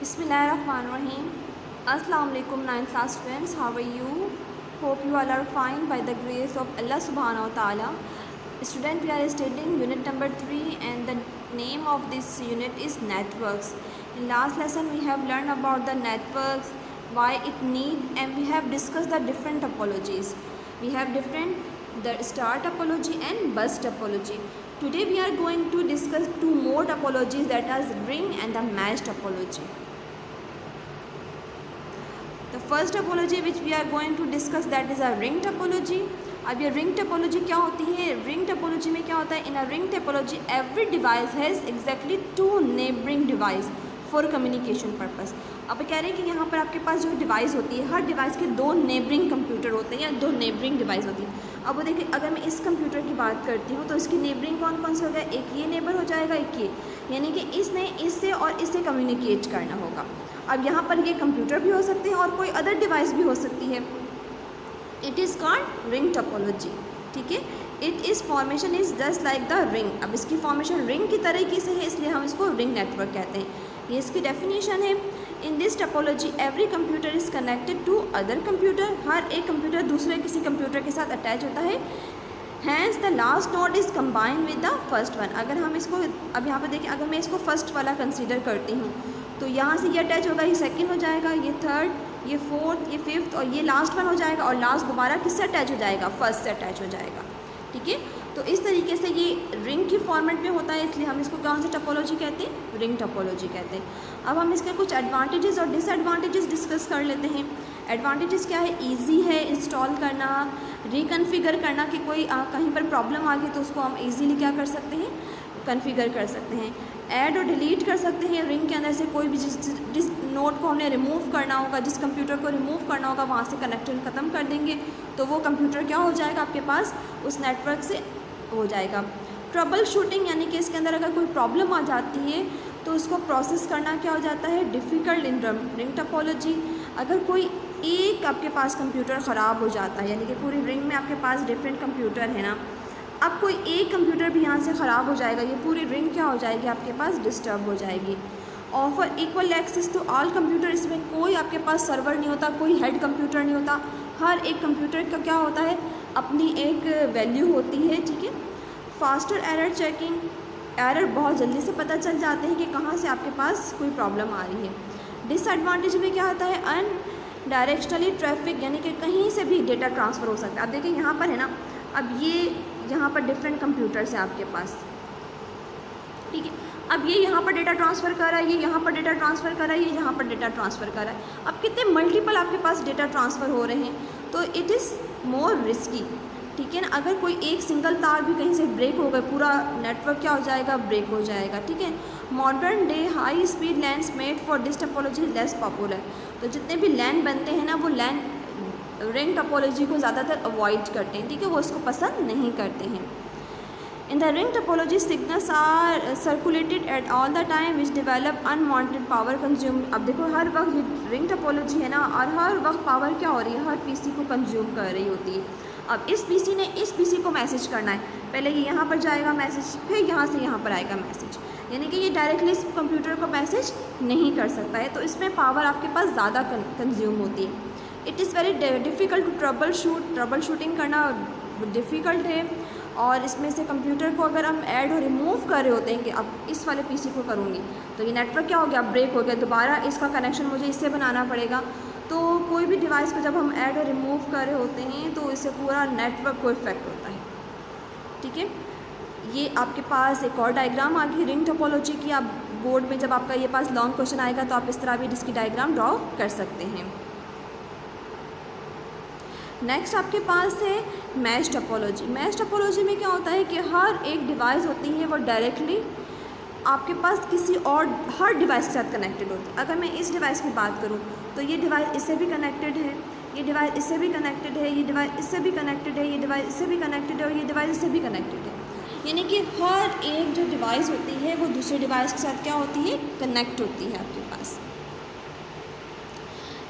Bismillahirrahmanirrahim. Assalamu alaikum 9th class students. How are you? Hope you all are fine by the grace of Allah subhanahu wa ta'ala. Student, we are studying unit number 3 and the name of this unit is networks. In last lesson we have learned about the networks, why it need, and we have discussed the different topologies. We have the star topology and bus topology. Today we are going to discuss two more topologies, that is ring and the mesh topology. The first topology which we are going to discuss, that is a ring topology. अब ये ring topology क्या होती है? Ring topology में क्या होता है? In a ring topology every device has exactly two neighbouring device for communication purpose. अब कह रहे हैं कि यहाँ पर आपके पास जो डिवाइस होती है, हर डिवाइस के दो नेबरिंग कंप्यूटर होते हैं या दो नेबरिंग डिवाइस होती है. अब वो देखिए, अगर मैं इस कंप्यूटर की बात करती हूँ तो इसकी नेबरिंग कौन कौन से हो गया? एक ये नेबर हो जाएगा, एक ये, यानी कि इसने इससे और इससे कम्युनिकेट करना होगा. अब यहाँ पर ये कंप्यूटर भी हो सकते हैं और कोई अदर डिवाइस भी हो सकती है. It is called ring topology. ठीक है, it is formation is just like the ring. अब इसकी फॉर्मेशन रिंग की तरीके से है, इसलिए हम इसको रिंग नेटवर्क कहते हैं. ये इसकी डेफिनेशन है. In this topology every computer is connected to other computer. हर एक कंप्यूटर दूसरे किसी कंप्यूटर के साथ अटैच होता है. Hence the last node is combined with the first one. अगर हम इसको अब यहाँ पर देखें, अगर मैं इसको फर्स्ट वाला कंसिडर करती हूँ तो यहाँ से ये अटैच होगा, ये सेकंड हो जाएगा, ये थर्ड, ये फोर्थ, ये फिफ्थ और ये लास्ट वन हो जाएगा. और लास्ट दोबारा किससे अटैच हो जाएगा? फर्स्ट से अटैच हो जाएगा. ठीक है, तो इस तरीके से ये रिंग की फॉर्मेट में होता है, इसलिए हम इसको कौन सी टोपोलॉजी कहते हैं? रिंग टोपोलॉजी कहते हैं. अब हम इसके कुछ एडवांटेजेस और डिसएडवांटेजेस डिस्कस कर लेते हैं. एडवांटेजेस क्या है? ईजी है इंस्टॉल करना, रिकन्फिगर करना, कि कोई कहीं पर प्रॉब्लम आ गई तो उसको हम ईजीली क्या कर सकते हैं? कन्फिगर कर सकते हैं. ऐड और डिलीट कर सकते हैं. रिंग के अंदर से कोई भी जिस नोड को हमने रिमूव करना होगा, जिस कंप्यूटर को रिमूव करना होगा, वहाँ से कनेक्शन ख़त्म कर देंगे तो वो कंप्यूटर क्या हो जाएगा? आपके पास उस नेटवर्क से हो जाएगा. ट्रबल शूटिंग, यानी कि इसके अंदर अगर कोई प्रॉब्लम आ जाती है तो उसको प्रोसेस करना क्या हो जाता है? Difficult in ring topology. अगर कोई एक आपके पास कंप्यूटर ख़राब हो जाता है, यानी कि पूरी रिंग में आपके पास डिफरेंट कंप्यूटर है ना, अब कोई एक कंप्यूटर भी यहाँ से ख़राब हो जाएगा, ये पूरी रिंग क्या हो जाएगी? आपके पास डिस्टर्ब हो जाएगी. Offer equal access to all computer. इसमें कोई आपके पास सर्वर नहीं होता, कोई हेड कंप्यूटर नहीं होता. हर एक कंप्यूटर का क्या होता है? अपनी एक वैल्यू होती है. ठीक है. फास्टर एरर चेकिंग, एरर बहुत जल्दी से पता चल जाते हैं कि कहाँ से आपके पास कोई प्रॉब्लम आ रही है. डिसएडवांटेज में क्या होता है? अनडायरेक्शनली ट्रैफिक, यानी कि कहीं से भी डेटा ट्रांसफ़र हो सकता है. अब देखिए यहाँ पर है ना, अब ये यहाँ पर डिफरेंट कंप्यूटर्स हैं आपके पास. ठीक है, अब ये यहाँ पर डेटा ट्रांसफ़र कर रहा है, ये यहाँ पर डेटा ट्रांसफ़र कर रहा है, ये यहाँ पर डेटा ट्रांसफ़र कर रहा है. अब कितने मल्टीपल आपके पास डेटा ट्रांसफ़र हो रहे हैं, तो इट इज़ मोर रिस्की. ठीक है ना. अगर कोई एक सिंगल तार भी कहीं से ब्रेक हो गए, पूरा नेटवर्क क्या हो जाएगा? ब्रेक हो जाएगा. ठीक है. Modern day high speed lands made for this topology less popular. तो जितने भी लैंड बनते हैं ना, वो लैंड रिंग टोपोलॉजी को ज़्यादातर अवॉइड करते हैं. ठीक है, वो इसको पसंद नहीं करते हैं. In the ring topology signals are circulated at all the time which develop unwanted power consume. अब देखो, हर वक्त ये रिंग टोपोलॉजी है ना, और हर वक्त पावर क्या हो रही है? हर पीसी को कंज्यूम कर रही होती है. अब इस पीसी ने इस पीसी को मैसेज करना है, पहले ये यहाँ पर जाएगा मैसेज, फिर यहाँ से यहाँ पर आएगा मैसेज, यानी कि ये डायरेक्टली इस कंप्यूटर को मैसेज नहीं कर सकता है. तो इसमें पावर आपके पास ज़्यादा कंज्यूम होती है. It is very difficult to trouble shooting करना डिफ़िकल्ट है. और इसमें से कंप्यूटर को अगर हम ऐड और रिमूव कर रहे होते हैं कि अब इस वाले पीसी को करूँगी तो ये नेटवर्क क्या हो गया? ब्रेक हो गया, दोबारा इसका कनेक्शन मुझे इससे बनाना पड़ेगा. तो कोई भी डिवाइस को जब हम ऐड और रिमूव कर रहे होते हैं तो इससे पूरा नेटवर्क को इफेक्ट होता है. ठीक है, ये आपके पास एक और डायग्राम आ गई रिंग टोपोलॉजी की. आप बोर्ड में जब आपका ये पास लॉन्ग क्वेश्चन आएगा तो आप इस तरह भी इसकी डायग्राम ड्रॉ कर सकते हैं. नेक्स्ट आपके पास है मैश टोपोलॉजी. मैश टोपोलॉजी में क्या होता है कि हर एक डिवाइस होती है वो डायरेक्टली आपके पास किसी और हर डिवाइस के साथ कनेक्टेड होती है. अगर मैं इस डिवाइस की बात करूँ तो ये डिवाइस इससे भी कनेक्टेड है, ये डिवाइस इससे भी कनेक्टेड है, ये डिवाइस इससे भी कनेक्टेड है, ये डिवाइस इससे भी कनेक्टेड है और ये डिवाइस इससे भी कनेक्टेड है. यानी कि हर एक जो डिवाइस होती है वो दूसरे डिवाइस के साथ क्या होती है? कनेक्ट होती है आपके पास.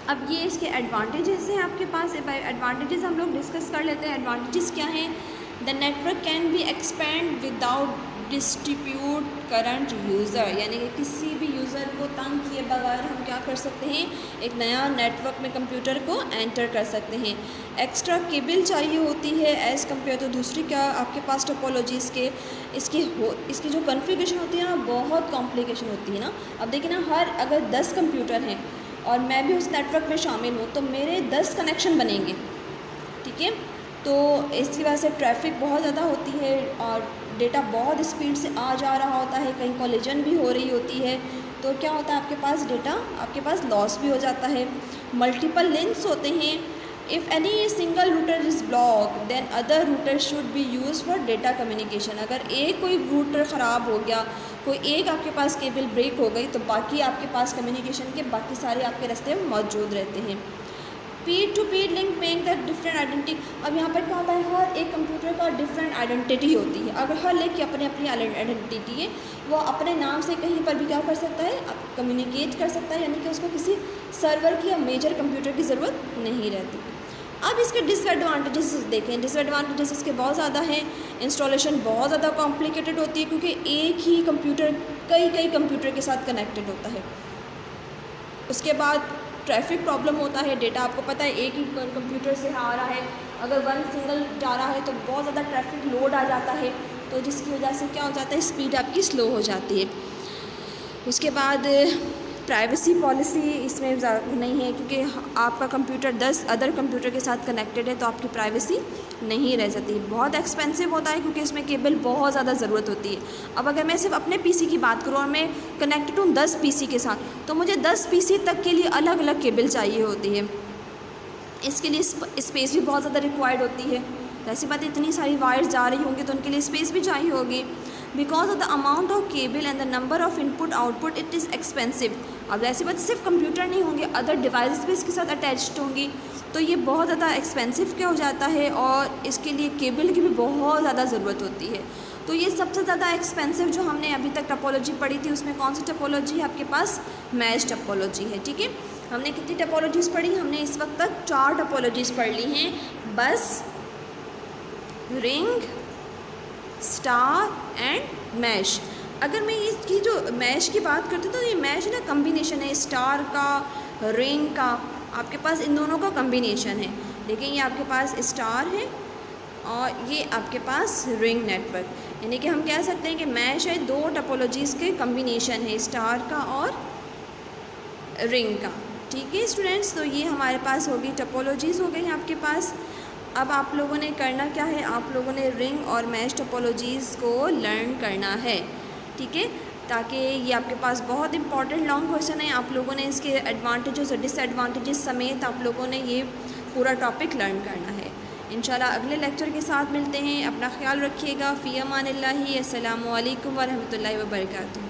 अब ये इसके एडवांटेजेस हैं आपके पास. एडवांटेजेस हम लोग डिस्कस कर लेते हैं. एडवांटेजेस क्या हैं? The network can be expand without distribute current user, यानी कि किसी भी यूज़र को तंग किए बगैर हम क्या कर सकते हैं, एक नया नेटवर्क में कंप्यूटर को एंटर कर सकते हैं। एक्स्ट्रा केबल चाहिए होती है एज़ कम्पेयर तो दूसरी क्या आपके पास टोपोलॉजीज़ के इसकी जो कॉन्फ़िगरेशन होती है ना बहुत कॉम्प्लिकेशन होती है ना। अब देखिए ना, हर अगर 10 कंप्यूटर हैं और मैं भी उस नेटवर्क में शामिल हूँ तो मेरे 10 कनेक्शन बनेंगे, ठीक है। तो इसकी वजह से ट्रैफिक बहुत ज़्यादा होती है और डेटा बहुत स्पीड से आ जा रहा होता है, कहीं कॉलिजन भी हो रही होती है, तो क्या होता है आपके पास डेटा आपके पास लॉस भी हो जाता है। मल्टीपल लिंक्स होते हैं। If any single router is block then other router should be use for data communication. अगर एक कोई रूटर ख़राब हो गया, कोई एक आपके पास केबल ब्रेक हो गई, तो बाकी आपके पास कम्युनिकेशन के बाकी सारे आपके रास्ते में मौजूद रहते हैं। पीर to Pir link make the different identity. अब यहाँ पर क्या होता है, हर एक कंप्यूटर का डिफरेंट आइडेंटिटी होती है। अगर हर एक की अपनी अपनी आइडेंटिटी है, वो अपने नाम से कहीं पर भी क्या कर सकता है, कम्युनिकेट कर सकता है, यानी कि उसको किसी सर्वर की या मेजर कंप्यूटर की ज़रूरत नहीं रहती। अब इसके डिसएडवांटेजेस देखें। डिसएडवांटेजेस इसके बहुत ज़्यादा हैं। इंस्टॉलेशन बहुत ज़्यादा कॉम्प्लिकेटेड होती है क्योंकि एक ही कंप्यूटर कई कंप्यूटर के साथ कनेक्टेड होता है। उसके बाद ट्रैफिक प्रॉब्लम होता है। डेटा आपको पता है एक ही कंप्यूटर से आ रहा है, अगर वन सिंगल जा रहा है तो बहुत ज़्यादा ट्रैफिक लोड आ जाता है, तो जिसकी वजह से क्या हो जाता है, स्पीड आपकी स्लो हो जाती है। उसके बाद प्राइवेसी पॉलिसी इसमें नहीं है क्योंकि आपका कंप्यूटर 10 अदर कंप्यूटर के साथ कनेक्टेड है, तो आपकी प्राइवेसी नहीं रह सकती। बहुत एक्सपेंसिव होता है क्योंकि इसमें केबल बहुत ज़्यादा ज़रूरत होती है। अब अगर मैं सिर्फ अपने पीसी की बात करूँ और मैं कनेक्टेड हूँ 10 पीसी के साथ, तो मुझे 10 पीसी तक के लिए अलग अलग केबल चाहिए होती है। इसके लिए स्पेस भी बहुत ज़्यादा रिक्वायर्ड होती है। ऐसी बात, इतनी सारी वायर्स जा रही होंगी तो उनके लिए स्पेस भी चाहिए होगी। Because of the amount of cable and the number of input output it is expensive. अब ऐसी बात, सिर्फ कंप्यूटर नहीं होंगे, अदर डिवाइसेस भी इसके साथ अटैच्ड होंगी, तो ये बहुत ज़्यादा एक्सपेंसिव क्या हो जाता है और इसके लिए केबल की भी बहुत ज़्यादा ज़रूरत होती है। तो ये सबसे ज़्यादा एक्सपेंसिव जो हमने अभी तक टोपोलॉजी पढ़ी थी, उसमें कौन सी टोपोलॉजी है आपके पास, मैश टोपोलॉजी है, ठीक है। हमने कितनी टोपोलॉजीज़ पढ़ी, हमने इस वक्त तक 4 टोपोलॉजीज़ पढ़ ली हैं, बस रिंग, स्टार एंड मैश। अगर मैं इसकी जो मैश की बात करती हूँ तो ये मैश ना कम्बिनेशन है स्टार का, रिंग का, आपके पास इन दोनों का कम्बिनेशन है। लेकिन ये आपके पास स्टार है और ये आपके पास रिंग नेटवर्क, यानी कि हम कह सकते हैं कि मैश है 2 टोपोलॉजीज़ के कम्बिनेशन है, स्टार का और रिंग का, ठीक है स्टूडेंट्स। तो ये हमारे पास होगी टोपोलॉजीज़ हो गई हैं आपके पास। अब आप लोगों ने करना क्या है, आप लोगों ने रिंग और मैश टोपोलॉजीज़ को लर्न करना है, ठीक है, ताकि ये आपके पास बहुत इंपॉर्टेंट लॉन्ग क्वेश्चन है। आप लोगों ने इसके एडवांटेजेस और डिसएडवांटेजेस समेत आप लोगों ने ये पूरा टॉपिक लर्न करना है। इंशाल्लाह अगले लेक्चर के साथ मिलते हैं। अपना ख्याल रखिएगा। फ़ी अमानिल्लाहि। अस्सलामु अलैकुम व रहमतुल्लाहि व बरकातुहू।